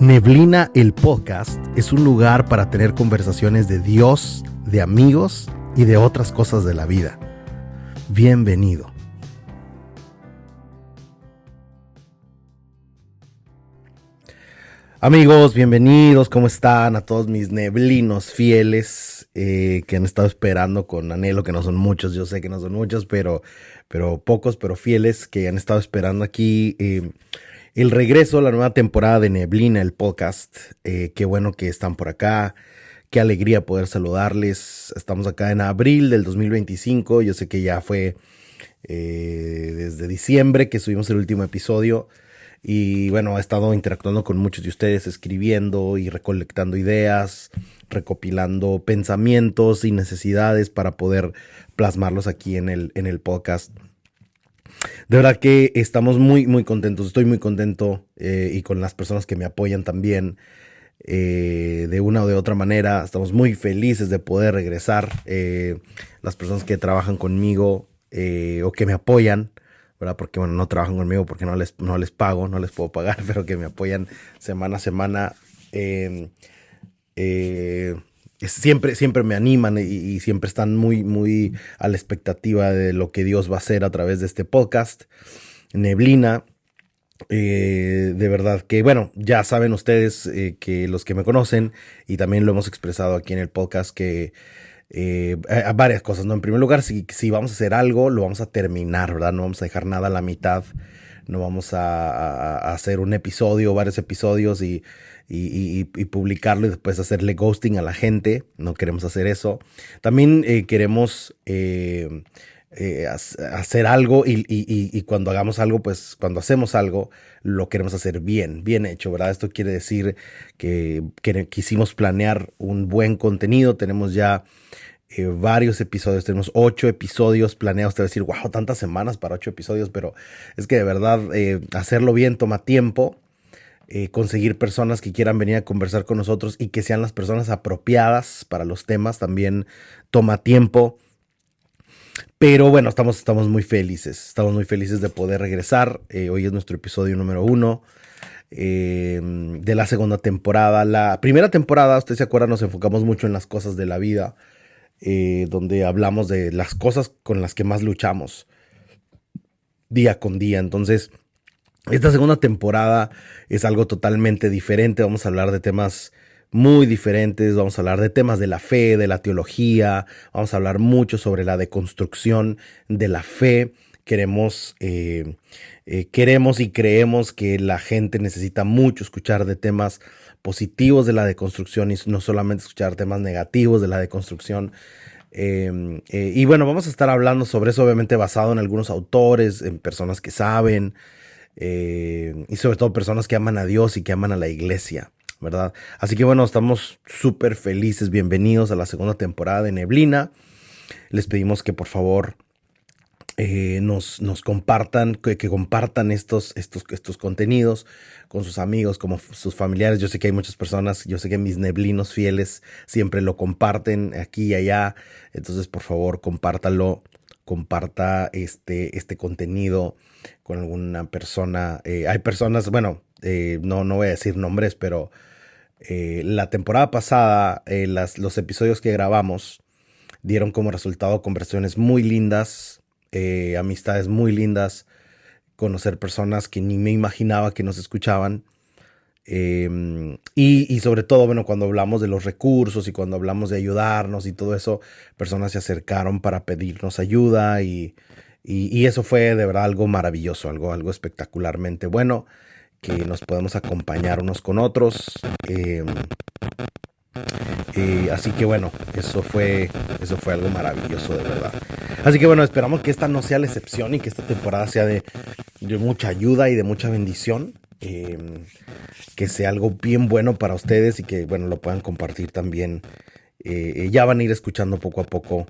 Neblina, el podcast, es un lugar para tener conversaciones de Dios, de amigos y de otras cosas de la vida. Bienvenido. Amigos, bienvenidos, ¿cómo están? A todos mis neblinos fieles que han estado esperando con anhelo, que no son muchos, yo sé que no son muchos, pero pocos, pero fieles, que han estado esperando aquí el regreso, la nueva temporada de Neblina, el podcast. Qué bueno que están por acá, qué alegría poder saludarles. Estamos acá en abril del 2025, yo sé que ya fue desde diciembre que subimos el último episodio. Y bueno, he estado interactuando con muchos de ustedes, escribiendo y recolectando ideas, recopilando pensamientos y necesidades para poder plasmarlos aquí en el podcast. De verdad que estamos muy contentos, estoy muy contento y con las personas que me apoyan también de una o de otra manera. Estamos muy felices de poder regresar. Las personas que trabajan conmigo o que me apoyan, ¿verdad? Porque bueno, no trabajan conmigo porque no les pago, no les puedo pagar, pero que me apoyan semana a semana. Siempre me animan y siempre están muy a la expectativa de lo que Dios va a hacer a través de este podcast, Neblina. De verdad que, bueno, ya saben ustedes que los que me conocen, y también lo hemos expresado aquí en el podcast, que varias cosas, ¿no? En primer lugar, si vamos a hacer algo, lo vamos a terminar, ¿verdad? No vamos a dejar nada a la mitad, no vamos a hacer un episodio, varios episodios y publicarlo y después hacerle ghosting a la gente. No queremos hacer eso. También queremos hacer algo y cuando hagamos algo, pues cuando hacemos algo, lo queremos hacer bien hecho, ¿verdad? Esto quiere decir que quisimos planear un buen contenido. Tenemos ya varios episodios, tenemos 8 episodios planeados. Te voy a decir, wow, tantas semanas para 8 episodios, pero es que de verdad hacerlo bien toma tiempo. Conseguir personas que quieran venir a conversar con nosotros y que sean las personas apropiadas para los temas también toma tiempo. Pero bueno, estamos muy felices de poder regresar. Hoy es nuestro episodio número 1 de la segunda temporada. La primera temporada, ustedes se acuerdan, nos enfocamos mucho en las cosas de la vida, donde hablamos de las cosas con las que más luchamos día con día. Entonces, esta segunda temporada es algo totalmente diferente. Vamos a hablar de temas muy diferentes. Vamos a hablar de temas de la fe, de la teología. Vamos a hablar mucho sobre la deconstrucción de la fe. Queremos y creemos que la gente necesita mucho escuchar de temas positivos de la deconstrucción y no solamente escuchar temas negativos de la deconstrucción. Y bueno, vamos a estar hablando sobre eso, obviamente basado en algunos autores, en personas que saben, y sobre todo personas que aman a Dios y que aman a la iglesia, ¿verdad? Así que bueno, estamos súper felices. Bienvenidos a la segunda temporada de Neblina. Les pedimos que por favor nos compartan, que compartan estos contenidos con sus amigos, como sus familiares. Yo sé que hay muchas personas, yo sé que mis neblinos fieles siempre lo comparten aquí y allá. Entonces, por favor, compártalo. Comparta este contenido con alguna persona. Hay personas, bueno, no voy a decir nombres, pero la temporada pasada, los episodios que grabamos dieron como resultado conversaciones muy lindas, amistades muy lindas, conocer personas que ni me imaginaba que nos escuchaban. Y sobre todo, bueno, cuando hablamos de los recursos y cuando hablamos de ayudarnos y todo eso, personas se acercaron para pedirnos ayuda y eso fue de verdad algo maravilloso, algo espectacularmente bueno, que nos podemos acompañar unos con otros. Así que bueno, eso fue algo maravilloso de verdad. Así que bueno, esperamos que esta no sea la excepción y que esta temporada sea de mucha ayuda y de mucha bendición. Que sea algo bien bueno para ustedes y que bueno, lo puedan compartir también. Ya van a ir escuchando poco a poco.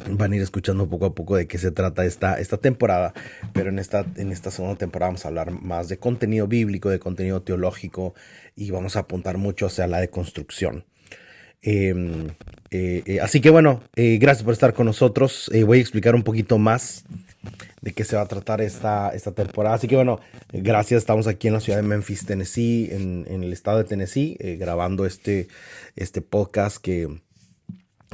De qué se trata esta temporada, pero en esta segunda temporada vamos a hablar más de contenido bíblico, de contenido teológico, y vamos a apuntar mucho hacia la deconstrucción. Así que bueno, gracias por estar con nosotros. Voy a explicar un poquito más de qué se va a tratar esta temporada. Así que bueno, gracias. Estamos aquí en la ciudad de Memphis, Tennessee, en el estado de Tennessee, grabando este podcast que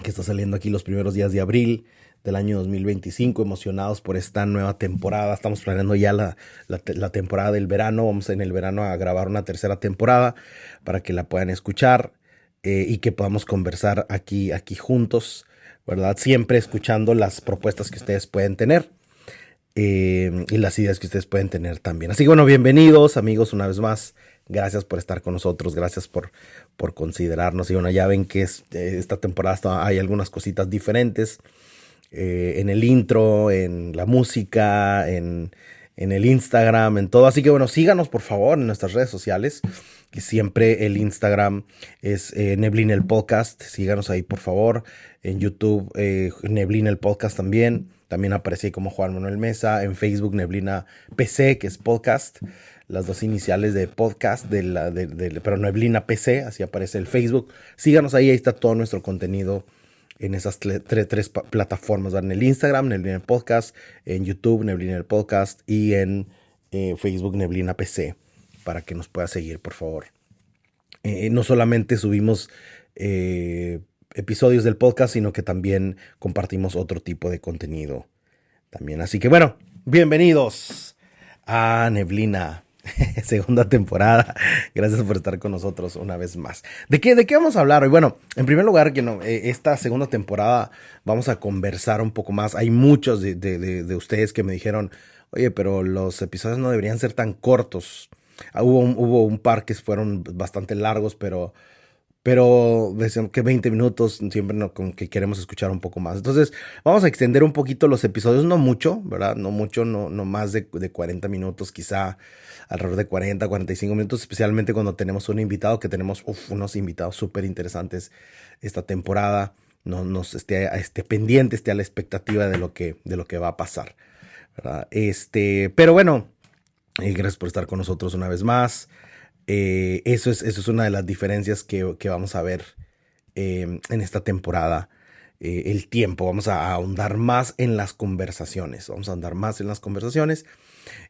está saliendo aquí los primeros días de abril del año 2025, emocionados por esta nueva temporada. Estamos planeando ya la temporada del verano. Vamos en el verano a grabar una tercera temporada para que la puedan escuchar y que podamos conversar aquí juntos, ¿verdad? Siempre escuchando las propuestas que ustedes pueden tener y las ideas que ustedes pueden tener también. Así que bueno, bienvenidos amigos una vez más. Gracias por estar con nosotros, gracias por considerarnos. Y bueno, ya ven que esta temporada hay algunas cositas diferentes en el intro, en la música, en el Instagram, en todo. Así que bueno, síganos por favor en nuestras redes sociales, que siempre el Instagram es Neblina el Podcast. Síganos ahí por favor. En YouTube, Neblina el Podcast también. También aparece ahí como Juan Manuel Mesa. En Facebook, Neblina PC, que es podcast. Las dos iniciales de podcast, pero Neblina PC, así aparece el Facebook. Síganos ahí está todo nuestro contenido en esas tres plataformas, ¿verdad? En el Instagram, Neblina el Podcast, en YouTube, Neblina el Podcast y en Facebook, Neblina PC, para que nos pueda seguir, por favor. No solamente subimos episodios del podcast, sino que también compartimos otro tipo de contenido también. Así que bueno, bienvenidos a Neblina. Segunda temporada. Gracias por estar con nosotros una vez más. ¿De qué vamos a hablar hoy? Bueno, en primer lugar, esta segunda temporada vamos a conversar un poco más. Hay muchos de ustedes que me dijeron, oye, pero los episodios no deberían ser tan cortos. Hubo un par que fueron bastante largos, pero decían que 20 minutos siempre no, como que queremos escuchar un poco más. Entonces vamos a extender un poquito los episodios, no mucho, ¿verdad? No mucho, no más de 40 minutos, quizá alrededor de 45 minutos, especialmente cuando tenemos un invitado, que tenemos unos invitados súper interesantes esta temporada. Nos esté pendiente, esté a la expectativa de lo que va a pasar, ¿verdad? Pero bueno, gracias por estar con nosotros una vez más. Eso es una de las diferencias que vamos a ver en esta temporada. El tiempo, vamos a ahondar más en las conversaciones.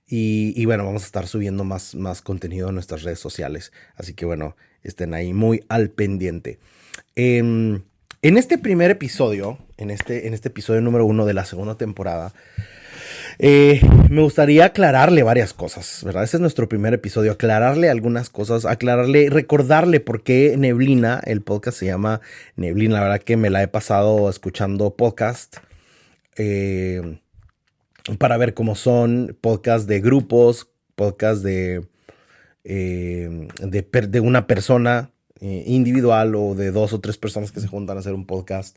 Y bueno, vamos a estar subiendo más contenido en nuestras redes sociales. Así que bueno, estén ahí muy al pendiente. En este primer episodio, en este episodio número 1 de la segunda temporada, me gustaría aclararle varias cosas, ¿verdad? Ese es nuestro primer episodio, aclararle algunas cosas, recordarle por qué Neblina, el podcast se llama Neblina. La verdad que me la he pasado escuchando podcast para ver cómo son podcasts de grupos, podcasts de una persona individual o de 2 o 3 personas que se juntan a hacer un podcast.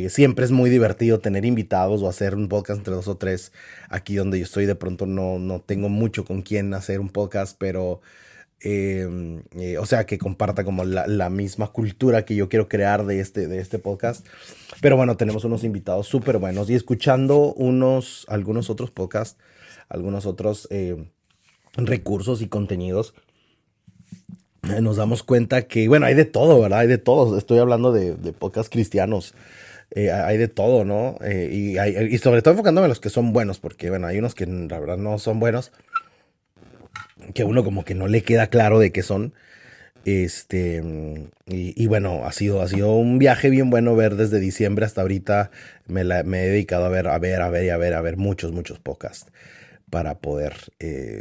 Siempre es muy divertido tener invitados o hacer un podcast entre 2 o 3. Aquí donde yo estoy de pronto no tengo mucho con quién hacer un podcast, pero o sea, que comparta como la misma cultura que yo quiero crear de este podcast. Pero bueno, tenemos unos invitados súper buenos y escuchando algunos otros podcasts, algunos otros recursos y contenidos, nos damos cuenta que, bueno, hay de todo, ¿verdad? Hay de todo. Estoy hablando de podcasts cristianos. Hay de todo, ¿no? Y sobre todo enfocándome en los que son buenos, porque, bueno, hay unos que la verdad no son buenos, que uno como que no le queda claro de qué son. Y bueno, ha sido un viaje bien bueno ver desde diciembre hasta ahorita. Me he dedicado a ver muchos podcasts para poder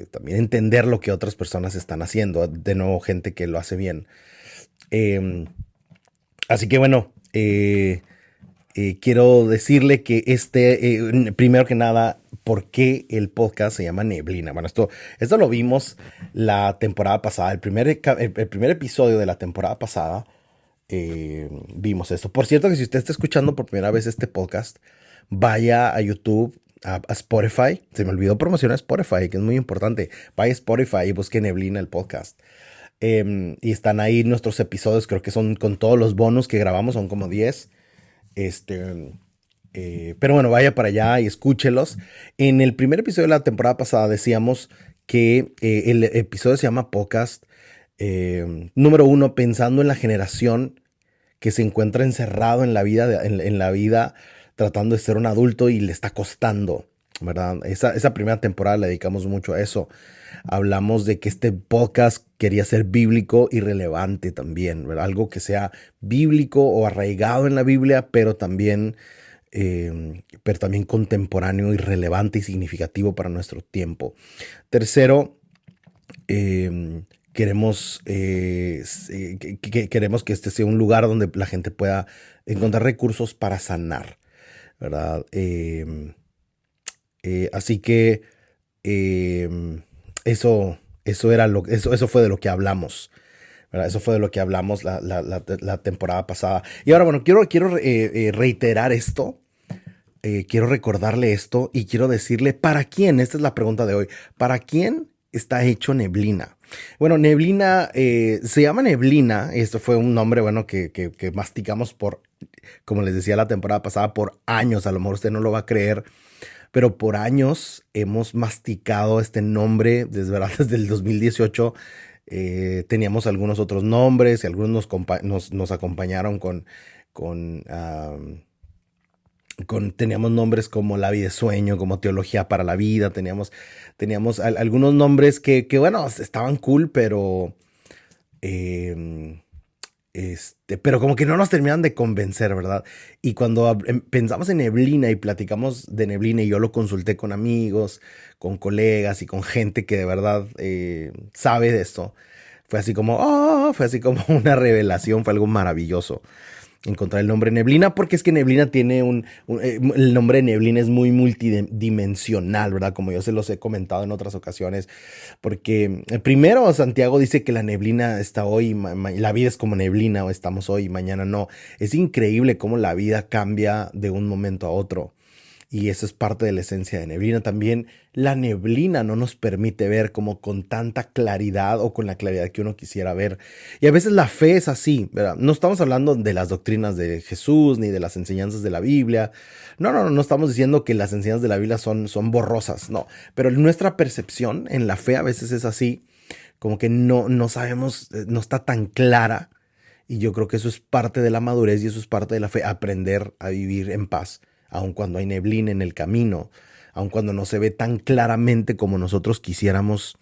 también entender lo que otras personas están haciendo. De nuevo, gente que lo hace bien. Así que bueno, quiero decirle que primero que nada, ¿por qué el podcast se llama Neblina? Bueno, esto lo vimos la temporada pasada, el primer episodio de la temporada pasada. Vimos esto. Por cierto, que si usted está escuchando por primera vez este podcast, vaya a YouTube, a Spotify. Se me olvidó promocionar Spotify, que es muy importante. Vaya a Spotify y busque Neblina el podcast. Y están ahí nuestros episodios, creo que son con todos los bonus que grabamos, son como 10. Pero bueno, vaya para allá y escúchelos. En el primer episodio de la temporada pasada decíamos que el episodio se llama Podcast número 1, pensando en la generación que se encuentra encerrado en la vida, en la vida tratando de ser un adulto y le está costando. ¿verdad? Esa primera temporada la dedicamos mucho a eso. Hablamos de que este podcast quería ser bíblico y relevante también, ¿verdad? Algo que sea bíblico o arraigado en la Biblia, pero también contemporáneo y relevante y significativo para nuestro tiempo. Tercero, queremos que este sea un lugar donde la gente pueda encontrar recursos para sanar, ¿verdad? Así que eh, eso fue de lo que hablamos, ¿verdad? Eso fue de lo que hablamos la temporada pasada. Y ahora, bueno, quiero reiterar esto. Quiero recordarle esto y quiero decirle, ¿para quién? Esta es la pregunta de hoy. ¿Para quién está hecho Neblina? Bueno, Neblina, se llama Neblina. Esto fue un nombre, bueno, que masticamos como les decía la temporada pasada, por años. A lo mejor usted no lo va a creer, pero por años hemos masticado este nombre, ¿verdad? Desde el 2018. Teníamos algunos otros nombres y algunos nos acompañaron teníamos nombres como La vida es sueño, como Teología para la vida, teníamos algunos nombres bueno, estaban cool, eh, pero como que no nos terminan de convencer, ¿verdad? Y cuando pensamos en Neblina y platicamos de Neblina y yo lo consulté con amigos, con colegas y con gente que de verdad sabe de esto, fue así como una revelación, fue algo maravilloso encontrar el nombre Neblina, porque es que Neblina tiene el nombre de Neblina es muy multidimensional, ¿verdad? Como yo se los he comentado en otras ocasiones, porque primero Santiago dice que la neblina está hoy, la vida es como neblina, o estamos hoy y mañana no. Es increíble cómo la vida cambia de un momento a otro. Y eso es parte de la esencia de Neblina. También la neblina no nos permite ver como con tanta claridad o con la claridad que uno quisiera ver. Y a veces la fe es así, ¿verdad? No estamos hablando de las doctrinas de Jesús ni de las enseñanzas de la Biblia. No estamos diciendo que las enseñanzas de la Biblia son borrosas, no. Pero nuestra percepción en la fe a veces es así, como que no sabemos, no está tan clara. Y yo creo que eso es parte de la madurez y eso es parte de la fe, aprender a vivir en paz aun cuando hay neblina en el camino, aun cuando no se ve tan claramente como nosotros quisiéramos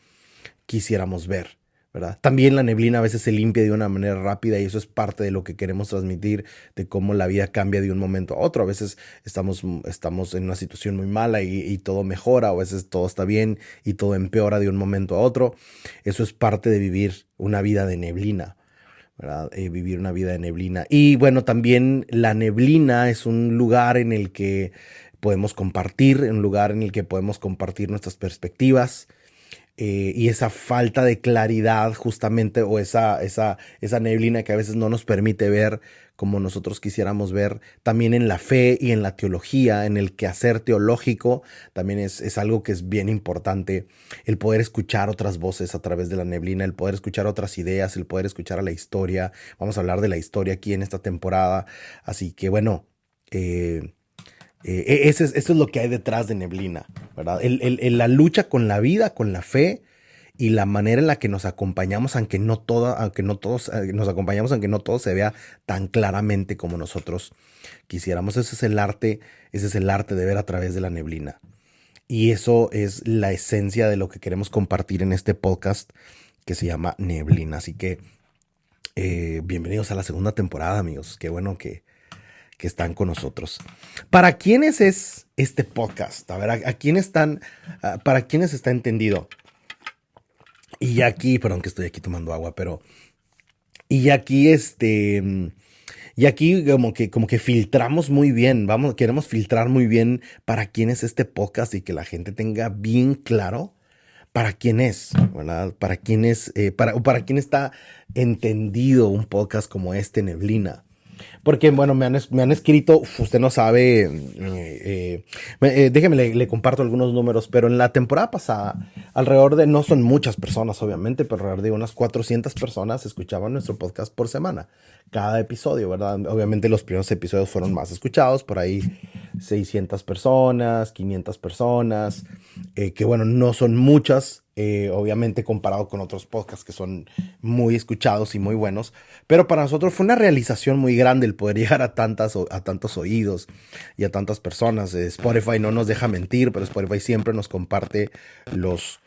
ver, ¿verdad? También la neblina a veces se limpia de una manera rápida y eso es parte de lo que queremos transmitir, de cómo la vida cambia de un momento a otro. A veces estamos en una situación muy mala y todo mejora, o a veces todo está bien y todo empeora de un momento a otro. Eso es parte de vivir una vida de neblina, ¿verdad? Vivir una vida de neblina. Y bueno, también la neblina es un lugar en el que podemos compartir, un lugar en el que podemos compartir nuestras perspectivas. Y esa falta de claridad justamente, o esa neblina que a veces no nos permite ver como nosotros quisiéramos ver, también en la fe y en la teología, en el quehacer teológico, también es algo que es bien importante, el poder escuchar otras voces a través de la neblina, el poder escuchar otras ideas, el poder escuchar a la historia. Vamos a hablar de la historia aquí en esta temporada, así que bueno, eso es lo que hay detrás de Neblina, ¿verdad? La lucha con la vida, con la fe y la manera en la que nos acompañamos, aunque no todos nos acompañamos, aunque no todo se vea tan claramente como nosotros quisiéramos. Ese es el arte de ver a través de la neblina. Y eso es la esencia de lo que queremos compartir en este podcast que se llama Neblina. Así que bienvenidos a la segunda temporada, amigos. Qué bueno que están con nosotros. ¿Para quiénes es este podcast? A ver, ¿a quién para quiénes está entendido? Y aquí, perdón que estoy aquí tomando agua, y aquí como que filtramos muy bien, queremos filtrar muy bien para quién es este podcast y que la gente tenga bien claro para quién es, ¿verdad? Para quién es, para quién está entendido un podcast como este, Neblina. Porque, bueno, me han escrito, usted no sabe, déjeme le comparto algunos números, pero en la temporada pasada, no son muchas personas, obviamente, pero alrededor de unas 400 personas escuchaban nuestro podcast por semana, cada episodio, ¿verdad? Obviamente los primeros episodios fueron más escuchados, por ahí 600 personas, 500 personas, que bueno, no son muchas, obviamente comparado con otros podcasts que son muy escuchados y muy buenos, pero para nosotros fue una realización muy grande el poder llegar a tantos oídos y a tantas personas. Spotify no nos deja mentir, pero Spotify siempre nos comparte los,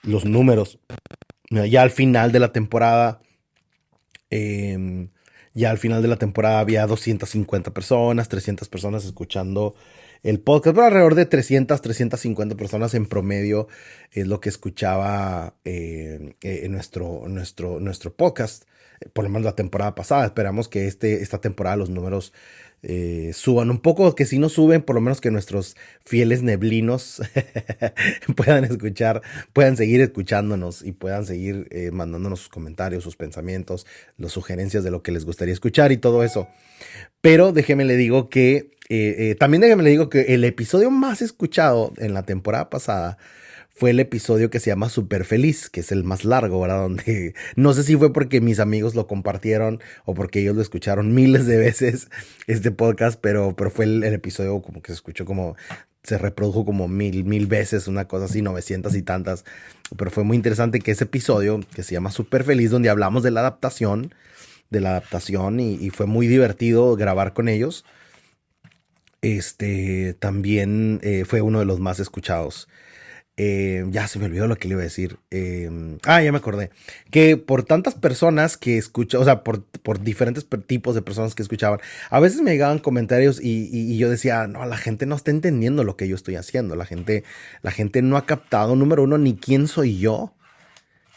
los números. Ya al final de la temporada, em, ya al final de la temporada había 250 personas, 300 personas escuchando el podcast, pero alrededor de 350 personas en promedio es lo que escuchaba nuestro podcast, por lo menos la temporada pasada. Esperamos que esta temporada los números suban un poco, que si no suben, por lo menos que nuestros fieles neblinos puedan escuchar, puedan seguir escuchándonos y puedan seguir mandándonos sus comentarios, sus pensamientos, las sugerencias de lo que les gustaría escuchar y todo eso. Pero déjeme le digo que, también déjeme le digo que el episodio más escuchado en la temporada pasada fue el episodio que se llama Super Feliz, que es el más largo, ¿verdad? Donde no sé si fue porque mis amigos lo compartieron o porque ellos lo escucharon miles de veces, este podcast, pero fue el episodio como que se escuchó como, se reprodujo como mil veces, una cosa así, 900 y tantas. Pero fue muy interesante que ese episodio, que se llama Super Feliz, donde hablamos de la adaptación y fue muy divertido grabar con ellos. También fue uno de los más escuchados. Ya se me olvidó lo que le iba a decir. Ya me acordé. Que por tantas personas que escuchan, o sea, por diferentes tipos de personas que escuchaban, a veces me llegaban comentarios y yo decía, no, la gente no está entendiendo lo que yo estoy haciendo. La gente no ha captado, número uno, ni quién soy yo,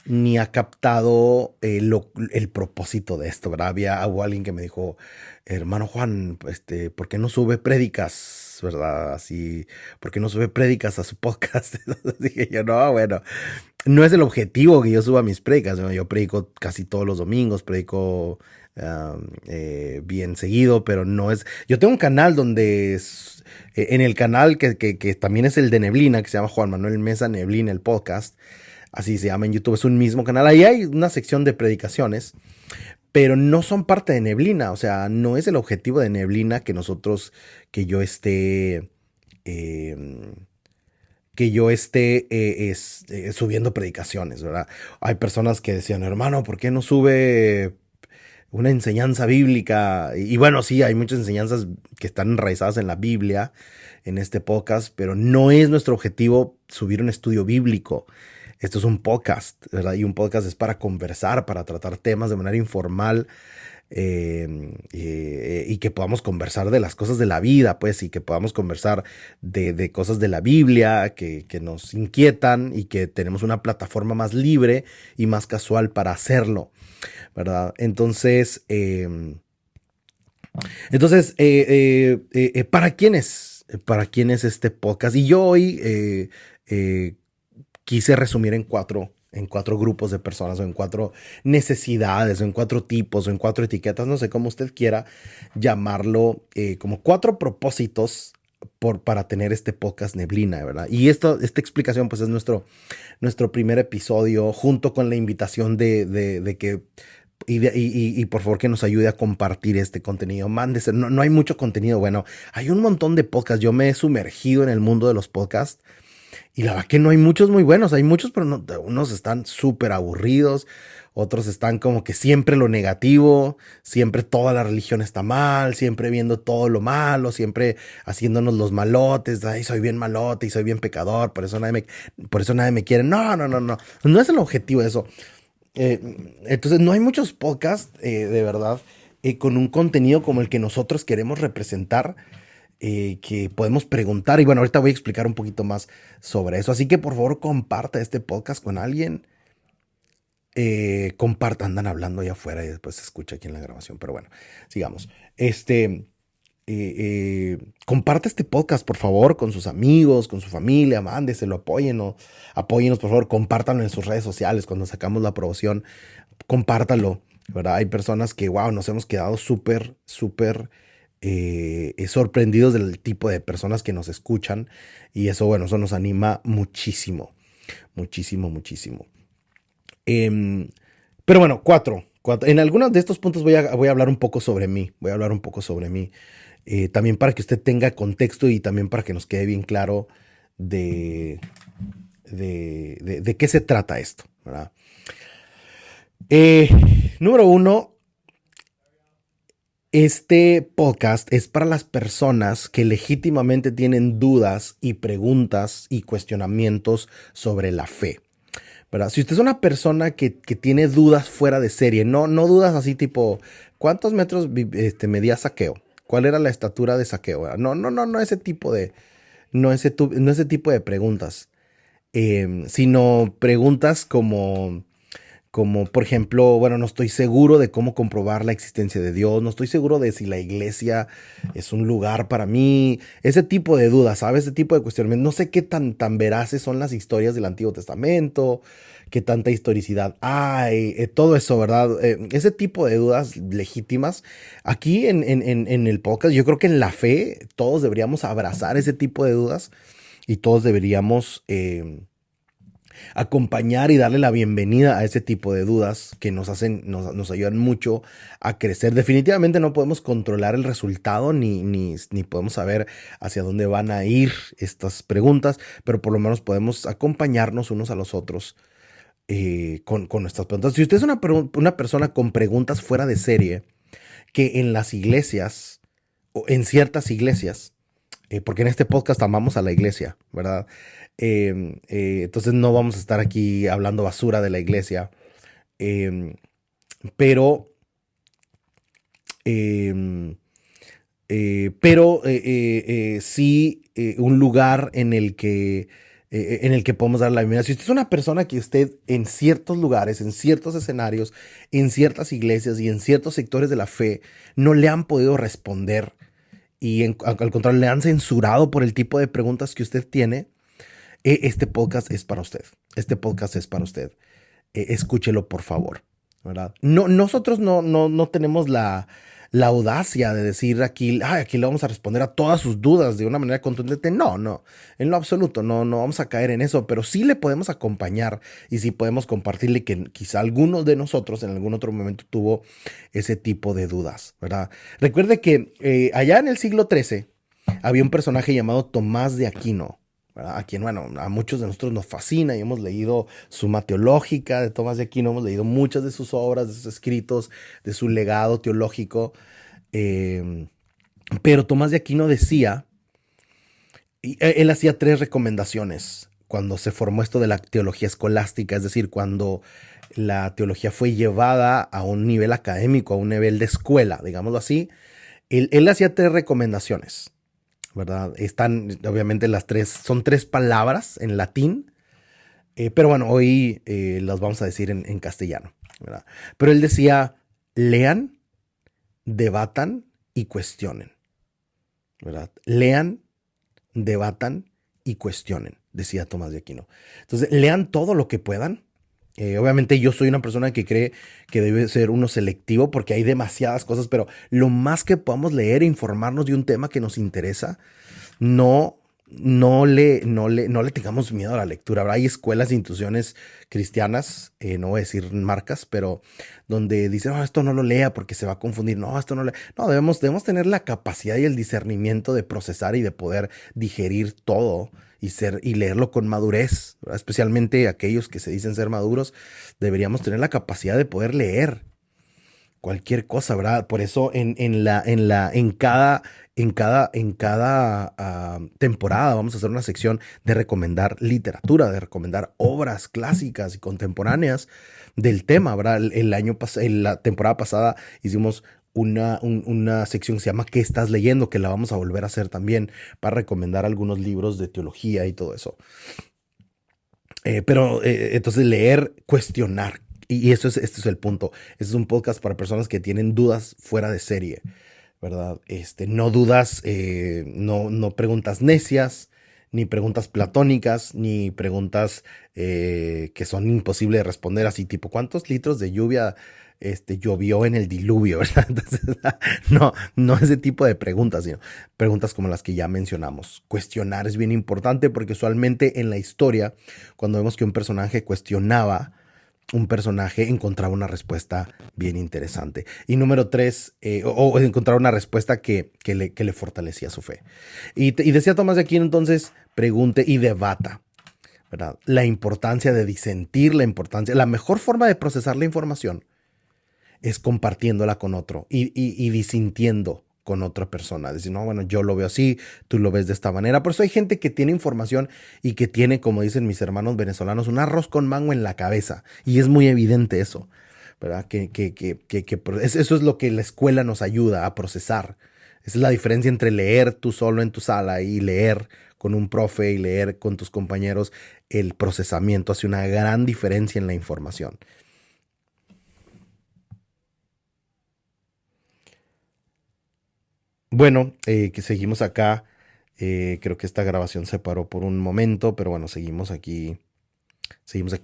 ni ha captado el propósito de esto, ¿verdad? Hubo alguien que me dijo, hermano Juan, ¿por qué no sube prédicas, verdad? Así, ¿por qué no sube prédicas a su podcast? Entonces dije yo, no, bueno, no es el objetivo que yo suba mis prédicas, ¿no? Yo predico casi todos los domingos, predico bien seguido, pero no es... Yo tengo un canal donde en el canal que también es el de Neblina, que se llama Juan Manuel Mesa Neblina, el podcast. Así se llama en YouTube, es un mismo canal. Ahí hay una sección de predicaciones, pero no son parte de Neblina. O sea, no es el objetivo de Neblina que yo esté, eh, subiendo predicaciones, ¿verdad? Hay personas que decían, hermano, ¿por qué no sube una enseñanza bíblica? Y bueno, sí, hay muchas enseñanzas que están enraizadas en la Biblia, en este podcast, pero no es nuestro objetivo subir un estudio bíblico. Esto es un podcast, ¿verdad? Y un podcast es para conversar, para tratar temas de manera informal, y que podamos conversar de las cosas de la vida, pues, y que podamos conversar de cosas de la Biblia que nos inquietan y que tenemos una plataforma más libre y más casual para hacerlo, ¿verdad? ¿Para quién es? ¿Para quién es este podcast? Y yo hoy quise resumir en cuatro grupos de personas, o en cuatro necesidades, o en cuatro tipos, o en cuatro etiquetas, no sé cómo usted quiera llamarlo, como cuatro propósitos para tener este podcast Neblina, ¿verdad? Y esta explicación, pues, es nuestro primer episodio, junto con la invitación de que y por favor que nos ayude a compartir este contenido. Mándese, no hay mucho contenido. Bueno, hay un montón de podcasts. Yo me he sumergido en el mundo de los podcasts y la verdad que no hay muchos muy buenos. Hay muchos, pero unos están súper aburridos. Otros están como que siempre lo negativo, siempre toda la religión está mal, siempre viendo todo lo malo, siempre haciéndonos los malotes. Ay, soy bien malote y soy bien pecador, por eso nadie me quiere. No, no, no, no. No es el objetivo de eso. Entonces, no hay muchos podcasts, de verdad, con un contenido como el que nosotros queremos representar, que podemos preguntar. Y bueno, ahorita voy a explicar un poquito más sobre eso. Así que por favor, comparta este podcast con alguien. Comparta, andan hablando allá afuera y después se escucha aquí en la grabación. Pero bueno, sigamos. Comparte este podcast, por favor, con sus amigos, con su familia, mándeselo, apóyenos, por favor, compártanlo en sus redes sociales. Cuando sacamos la promoción, compártalo, ¿verdad? Hay personas que, wow, nos hemos quedado súper sorprendidos del tipo de personas que nos escuchan, y eso, bueno, eso nos anima muchísimo, muchísimo, muchísimo. Pero bueno, en algunos de estos puntos voy a hablar un poco sobre mí, también para que usted tenga contexto y también para que nos quede bien claro de, de qué se trata esto, ¿verdad? Número uno, este podcast es para las personas que legítimamente tienen dudas y preguntas y cuestionamientos sobre la fe, ¿verdad? Si usted es una persona que tiene dudas fuera de serie, no dudas así tipo, ¿cuántos metros medía Saqueo? ¿Cuál era la estatura de Saqueo? ¿Verdad? No ese tipo de, no ese tipo de preguntas, sino preguntas como por ejemplo, bueno, no estoy seguro de cómo comprobar la existencia de Dios, no estoy seguro de si la iglesia es un lugar para mí, ese tipo de dudas, ¿sabes? Ese tipo de cuestionamientos. No sé qué tan veraces son las historias del Antiguo Testamento, qué tanta historicidad hay, todo eso, ¿verdad? Ese tipo de dudas legítimas. Aquí en el podcast, yo creo que en la fe todos deberíamos abrazar ese tipo de dudas y todos deberíamos acompañar y darle la bienvenida a ese tipo de dudas que nos ayudan mucho a crecer. Definitivamente no podemos controlar el resultado ni podemos saber hacia dónde van a ir estas preguntas, pero por lo menos podemos acompañarnos unos a los otros con nuestras preguntas. Si usted es una persona con preguntas fuera de serie, que en las iglesias o en ciertas iglesias, porque en este podcast amamos a la iglesia, ¿verdad? Entonces no vamos a estar aquí hablando basura de la iglesia, eh, pero, eh, sí un lugar en el que podemos dar la bienvenida. Si usted es una persona que usted en ciertos lugares, en ciertos escenarios, en ciertas iglesias y en ciertos sectores de la fe no le han podido responder y al contrario le han censurado por el tipo de preguntas que usted tiene, este podcast es para usted. Este podcast es para usted. Escúchelo, por favor, ¿verdad? No, nosotros no tenemos la audacia de decir aquí le vamos a responder a todas sus dudas de una manera contundente. No, en lo absoluto, no vamos a caer en eso, pero sí le podemos acompañar y sí podemos compartirle que quizá alguno de nosotros en algún otro momento tuvo ese tipo de dudas, ¿verdad? Recuerde que allá en el siglo XIII había un personaje llamado Tomás de Aquino, ¿verdad? A quien, bueno, a muchos de nosotros nos fascina y hemos leído Suma Teológica de Tomás de Aquino, hemos leído muchas de sus obras, de sus escritos, de su legado teológico. eh, pero Tomás de Aquino decía, él hacía tres recomendaciones cuando se formó esto de la teología escolástica, es decir, cuando la teología fue llevada a un nivel académico, a un nivel de escuela, digámoslo así. Él hacía tres recomendaciones, ¿verdad? Están, obviamente, las tres, son tres palabras en latín, pero bueno, hoy las vamos a decir en castellano, ¿verdad? Pero él decía, lean, debatan y cuestionen, ¿verdad? Lean, debatan y cuestionen, decía Tomás de Aquino. Entonces, lean todo lo que puedan. Obviamente yo soy una persona que cree que debe ser uno selectivo porque hay demasiadas cosas, pero lo más que podamos leer e informarnos de un tema que nos interesa, no, no le tengamos miedo a la lectura. Hay escuelas e instituciones cristianas, no voy a decir marcas, pero donde dicen, no, esto no lo lea porque se va a confundir. No, esto no le... No, debemos tener la capacidad y el discernimiento de procesar y de poder digerir todo y leerlo con madurez, ¿verdad? Especialmente aquellos que se dicen ser maduros, deberíamos tener la capacidad de poder leer cualquier cosa, ¿verdad? Por eso en cada temporada vamos a hacer una sección de recomendar literatura, de recomendar obras clásicas y contemporáneas del tema, ¿verdad? En la temporada pasada hicimos una sección que se llama ¿Qué estás leyendo? Que la vamos a volver a hacer también para recomendar algunos libros de teología y todo eso. Pero entonces leer, cuestionar. Y este es el punto. Este es un podcast para personas que tienen dudas fuera de serie, ¿verdad? No dudas, no preguntas necias, ni preguntas platónicas, ni preguntas que son imposibles de responder, así tipo, ¿cuántos litros de lluvia llovió en el diluvio? ¿Verdad? Entonces, no ese tipo de preguntas, sino preguntas como las que ya mencionamos. Cuestionar es bien importante porque usualmente en la historia, cuando vemos que un personaje cuestionaba, un personaje encontraba una respuesta bien interesante. Y número tres, o encontraba una respuesta que le fortalecía su fe. Y decía Tomás de Aquino, entonces, pregunte y debata. ¿verdad? La importancia de disentir, la mejor forma de procesar la información es compartiéndola con otro y disintiendo con otra persona. Decir, no, bueno, yo lo veo así, tú lo ves de esta manera. Por eso hay gente que tiene información y que tiene, como dicen mis hermanos venezolanos, un arroz con mango en la cabeza. Y es muy evidente eso, ¿verdad? Eso es lo que la escuela nos ayuda a procesar. Esa es la diferencia entre leer tú solo en tu sala y leer con un profe y leer con tus compañeros. El procesamiento hace una gran diferencia en la información. Bueno, que seguimos acá. Creo que esta grabación se paró por un momento, pero bueno, seguimos aquí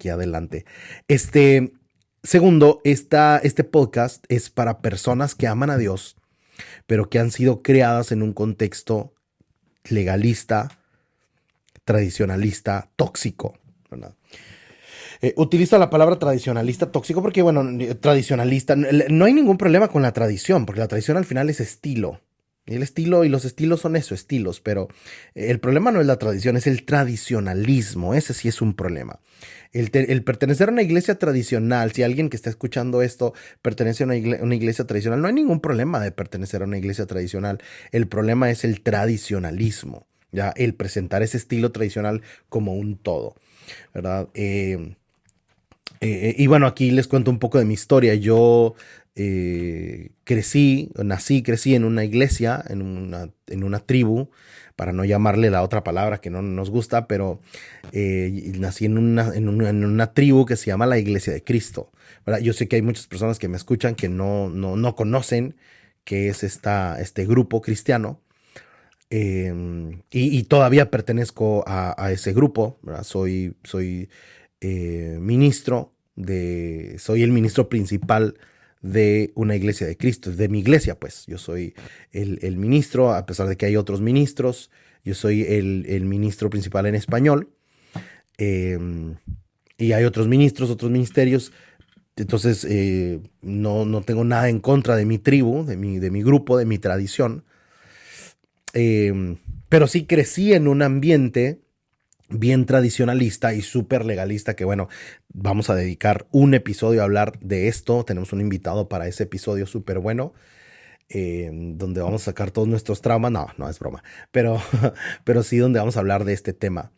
adelante. Este, segundo, este podcast es para personas que aman a Dios, pero que han sido creadas en un contexto legalista, tradicionalista, tóxico, ¿verdad? Utilizo la palabra tradicionalista tóxico porque, bueno, tradicionalista, no hay ningún problema con la tradición, porque la tradición al final es estilo. Y el estilo y los estilos son eso, estilos, pero el problema no es la tradición, es el tradicionalismo, ese sí es un problema. El pertenecer a una iglesia tradicional, si alguien que está escuchando esto pertenece a una iglesia tradicional, no hay ningún problema de pertenecer a una iglesia tradicional. El problema es el tradicionalismo, ya el presentar ese estilo tradicional como un todo, ¿verdad? Y bueno, aquí les cuento un poco de mi historia. Yo crecí en una iglesia, en una tribu, para no llamarle la otra palabra que no nos gusta, pero nací en una tribu que se llama la Iglesia de Cristo, ¿verdad? Yo sé que hay muchas personas que me escuchan que no conocen qué es este grupo cristiano. Y todavía pertenezco a ese grupo, ¿verdad? Soy soy el ministro principal de una iglesia de Cristo, de mi iglesia, pues. Yo soy el ministro, a pesar de que hay otros ministros, yo soy el ministro principal en español. eh, y hay otros ministros, otros ministerios. Entonces, no tengo nada en contra de mi tribu, de mi grupo, de mi tradición. Pero sí crecí en un ambiente bien tradicionalista y súper legalista, que bueno, vamos a dedicar un episodio a hablar de esto. Tenemos un invitado para ese episodio súper bueno, donde vamos a sacar todos nuestros traumas. No, no es broma, pero, pero sí donde vamos a hablar de este tema.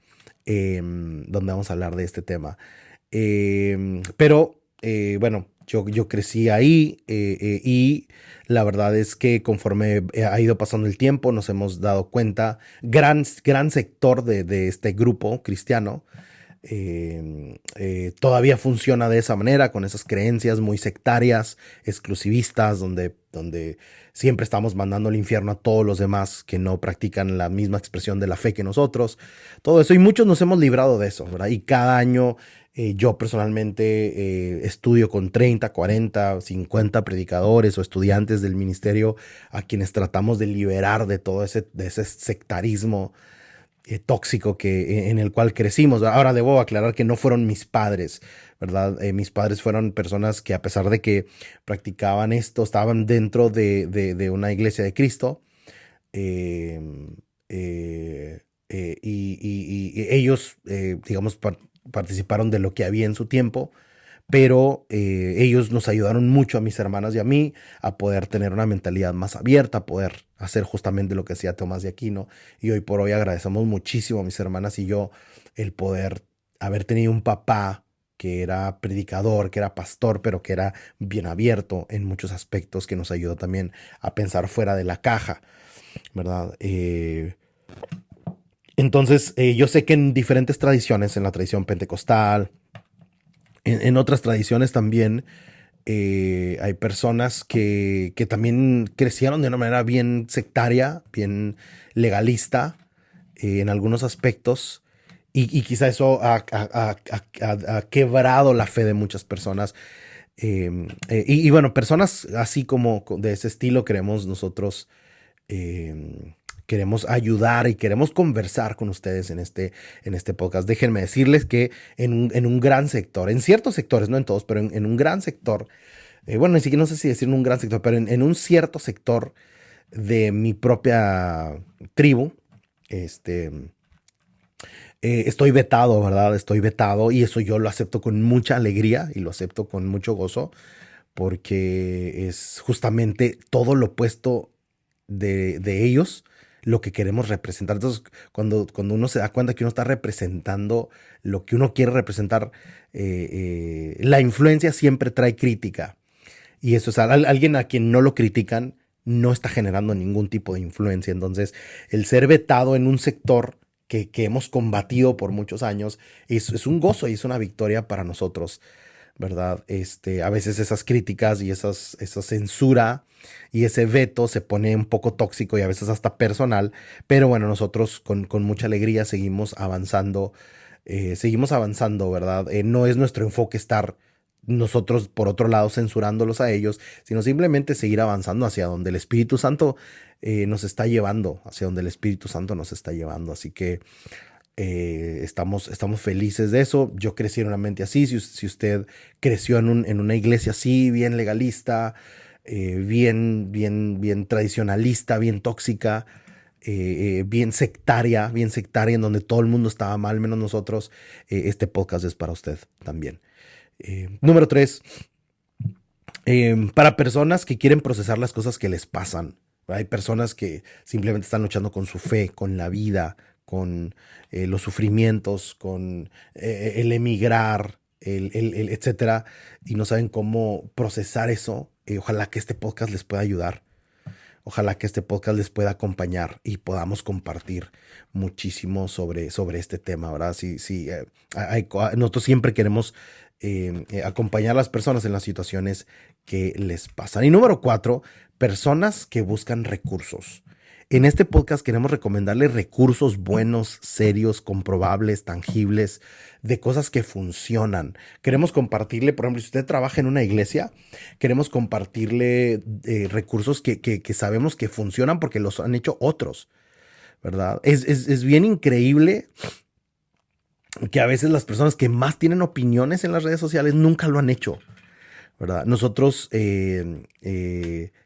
Donde vamos a hablar de este tema. Pero bueno, yo crecí ahí, y la verdad es que conforme ha ido pasando el tiempo nos hemos dado cuenta, gran sector de este grupo cristiano todavía funciona de esa manera, con esas creencias muy sectarias, exclusivistas, donde siempre estamos mandando al infierno a todos los demás que no practican la misma expresión de la fe que nosotros. Todo eso, y muchos nos hemos librado de eso, ¿verdad? Y cada año yo personalmente estudio con 30, 40, 50 predicadores o estudiantes del ministerio a quienes tratamos de liberar de ese sectarismo tóxico en el cual crecimos. Ahora debo aclarar que no fueron mis padres, ¿verdad? Mis padres fueron personas que, a pesar de que practicaban esto, estaban dentro de una iglesia de Cristo. eh, y ellos, digamos, participaron de lo que había en su tiempo, pero ellos nos ayudaron mucho a mis hermanas y a mí a poder tener una mentalidad más abierta, a poder hacer justamente lo que hacía Tomás de Aquino. Y hoy por hoy agradecemos muchísimo a mis hermanas y yo el poder haber tenido un papá que era predicador, que era pastor, pero que era bien abierto en muchos aspectos, que nos ayudó también a pensar fuera de la caja, ¿verdad? Entonces, yo sé que en diferentes tradiciones, en la tradición pentecostal, en otras tradiciones también, hay personas que también crecieron de una manera bien sectaria, bien legalista, en algunos aspectos. Y quizá eso ha quebrado la fe de muchas personas. Y bueno, personas así como de ese estilo queremos nosotros, queremos ayudar y queremos conversar con ustedes en este podcast. Déjenme decirles que en un gran sector, en ciertos sectores, no en todos, pero en un gran sector, bueno, ni siquiera no sé si decir en un gran sector, pero en un cierto sector de mi propia tribu, este, Estoy vetado, ¿verdad? Estoy vetado y eso yo lo acepto con mucha alegría y lo acepto con mucho gozo porque es justamente todo lo opuesto de ellos lo que queremos representar. Entonces, cuando uno se da cuenta que uno está representando lo que uno quiere representar, la influencia siempre trae crítica. Y eso es alguien a quien no lo critican, no está generando ningún tipo de influencia. Entonces, el ser vetado en un sector que hemos combatido por muchos años es un gozo y es una victoria para nosotros, ¿verdad? A veces esas críticas y esa censura y ese veto se pone un poco tóxico y a veces hasta personal, pero bueno, nosotros con mucha alegría seguimos avanzando, ¿verdad? No es nuestro enfoque estar nosotros por otro lado censurándolos a ellos, sino simplemente seguir avanzando hacia donde el Espíritu Santo nos está llevando, hacia donde el Espíritu Santo nos está llevando. Así que estamos felices de eso. Yo crecí en una mente así. Si usted creció en una iglesia así, bien legalista, bien tradicionalista, bien tóxica, bien sectaria, en donde todo el mundo estaba mal, menos nosotros, este podcast es para usted también. Número 3, para personas que quieren procesar las cosas que les pasan. Hay personas que simplemente están luchando con su fe, con la vida, con los sufrimientos, con el emigrar, etcétera, y no saben cómo procesar eso. Ojalá que este podcast les pueda ayudar. Ojalá que este podcast les pueda acompañar y podamos compartir muchísimo sobre este tema, ¿verdad? Sí, nosotros siempre queremos acompañar a las personas en las situaciones que les pasan. Y número 4, personas que buscan recursos. En este podcast queremos recomendarles recursos buenos, serios, comprobables, tangibles, de cosas que funcionan. Queremos compartirle, por ejemplo, si usted trabaja en una iglesia, queremos compartirle recursos que sabemos que funcionan porque los han hecho otros, ¿verdad? Es bien increíble que a veces las personas que más tienen opiniones en las redes sociales nunca lo han hecho, ¿verdad? Nosotros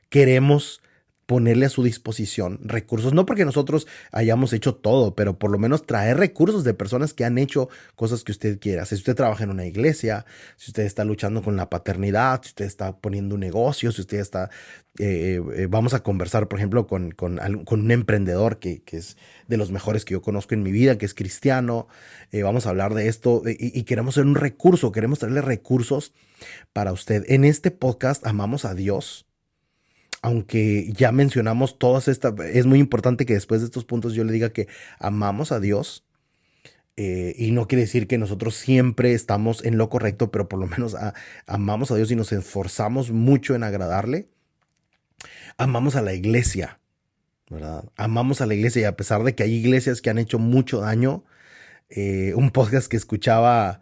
queremos ponerle a su disposición recursos, no porque nosotros hayamos hecho todo, pero por lo menos traer recursos de personas que han hecho cosas que usted quiera. Si usted trabaja en una iglesia, si usted está luchando con la paternidad, si usted está poniendo un negocio, si usted está, vamos a conversar, por ejemplo, con un emprendedor que es de los mejores que yo conozco en mi vida, que es cristiano. Vamos a hablar de esto y queremos ser un recurso, queremos traerle recursos para usted. En este podcast amamos a Dios. Aunque ya mencionamos todas estas, es muy importante que después de estos puntos yo le diga que amamos a Dios. Y no quiere decir que nosotros siempre estamos en lo correcto, pero por lo menos amamos a Dios y nos esforzamos mucho en agradarle. Amamos a la iglesia, ¿verdad? Amamos a la iglesia y a pesar de que hay iglesias que han hecho mucho daño, un podcast que escuchaba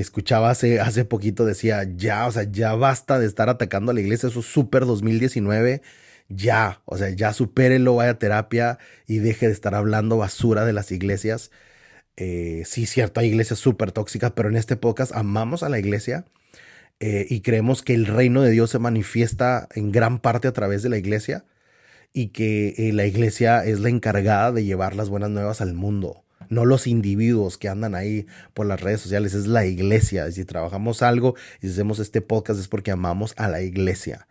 hace poquito decía, ya, o sea, ya basta de estar atacando a la iglesia, eso es súper 2019, ya, o sea, ya supérelo, vaya a terapia y deje de estar hablando basura de las iglesias. Sí, cierto, hay iglesias súper tóxicas, pero en este podcast amamos a la iglesia y creemos que el reino de Dios se manifiesta en gran parte a través de la iglesia y que la iglesia es la encargada de llevar las buenas nuevas al mundo. No los individuos que andan ahí por las redes sociales, es la iglesia. Y si trabajamos algo y si hacemos este podcast es porque amamos a la iglesia,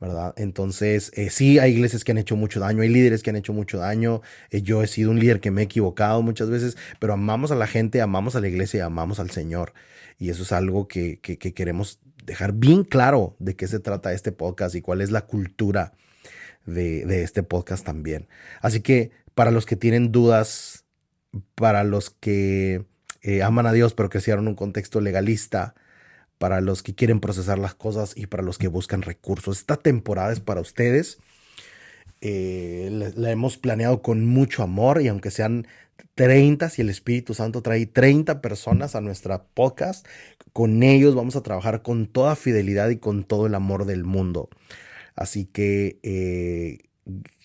¿verdad? Entonces, sí, hay iglesias que han hecho mucho daño, hay líderes que han hecho mucho daño. Yo he sido un líder que me he equivocado muchas veces, pero amamos a la gente, amamos a la iglesia y amamos al Señor. Y eso es algo que queremos dejar bien claro de qué se trata este podcast y cuál es la cultura de este podcast también. Así que para los que tienen dudas, para los que aman a Dios pero crecieron en un contexto legalista, para los que quieren procesar las cosas y para los que buscan recursos, esta temporada es para ustedes. La hemos planeado con mucho amor y aunque sean 30, si el Espíritu Santo trae 30 personas a nuestra podcast, con ellos vamos a trabajar con toda fidelidad y con todo el amor del mundo. Así que de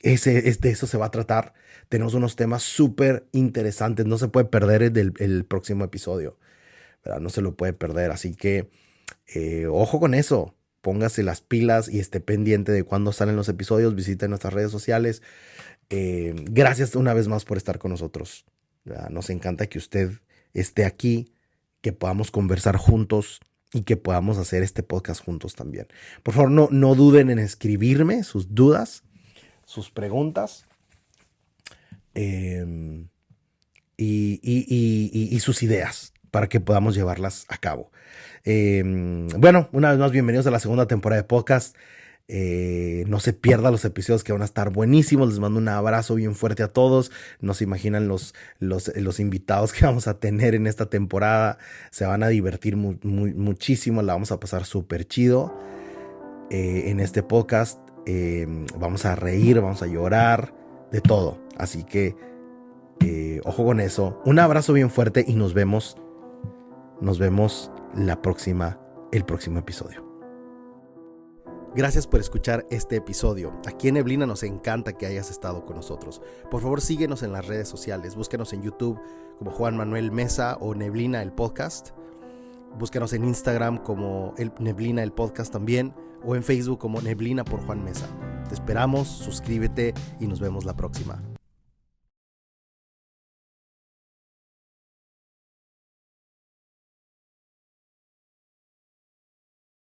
eso se va a tratar. Tenemos unos temas súper interesantes. No se puede perder el próximo episodio, ¿verdad? No se lo puede perder. Así que ojo con eso. Póngase las pilas y esté pendiente de cuándo salen los episodios. Visite nuestras redes sociales. Gracias una vez más por estar con nosotros. ¿verdad? Nos encanta que usted esté aquí, que podamos conversar juntos y que podamos hacer este podcast juntos también. Por favor, no duden en escribirme sus dudas, sus preguntas eh, y sus ideas para que podamos llevarlas a cabo. Bueno, una vez más, bienvenidos a la segunda temporada de podcast. No se pierdan los episodios que van a estar buenísimos. Les mando un abrazo bien fuerte a todos. No se imaginan los invitados que vamos a tener en esta temporada. Se van a divertir muchísimo. La vamos a pasar súper chido en este podcast. Vamos a reír, vamos a llorar, de todo. Así que ojo con eso. Un abrazo bien fuerte y nos vemos el próximo episodio. Gracias por escuchar este episodio. Aquí en Neblina nos encanta que hayas estado con nosotros. Por favor, síguenos en las redes sociales. Búscanos en YouTube como Juan Manuel Mesa o Neblina el Podcast. Búscanos en Instagram como Neblina el Podcast también. O en Facebook como Neblina por Juan Mesa. Te esperamos, suscríbete y nos vemos la próxima.